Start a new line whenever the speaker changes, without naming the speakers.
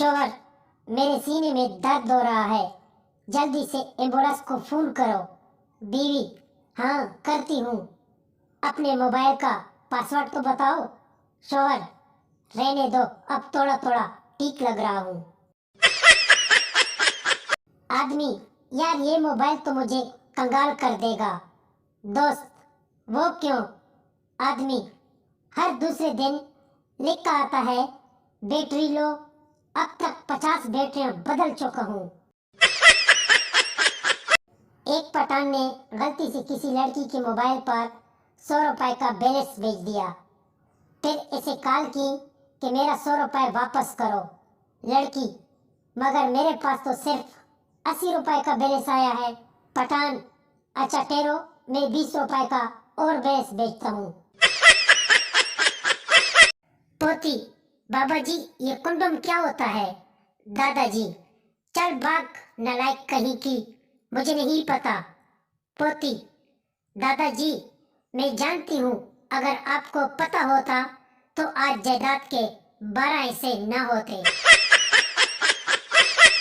शोहर, मेरे सीने में दर्द हो रहा है, जल्दी से एम्बुलेंस को फोन करो। बीवी, हाँ करती हूँ, अपने मोबाइल का पासवर्ड तो बताओ। शोहर, रहने दो, अब थोड़ा थोड़ा ठीक लग रहा हूँ। आदमी, यार ये मोबाइल तो मुझे कंगाल कर देगा। दोस्त, वो क्यों? आदमी, हर दूसरे दिन लिखता आता है बैटरी लो, अब तक 50 बैटरियां बदल चुका हूँ। एक पठान ने गलती से किसी लड़की के मोबाइल पर 100 रुपए का बैलेंस भेज दिया। फिर इसे कॉल की कि मेरा 100 रुपए वापस करो। लड़की, मगर मेरे पास तो सिर्फ 80 रुपए का बैलेंस आया है। पठान, अच्छा ठहरो, मैं 20 रुपए का और बैलेंस भेजता हूँ। पोती, बाबा जी ये कंडोम क्या होता है? दादाजी, चल भाग नालायक कहीं की, मुझे नहीं पता। पोती, दादाजी मैं जानती हूँ, अगर आपको पता होता तो आज जायदाद के 12 हिस्से न होते।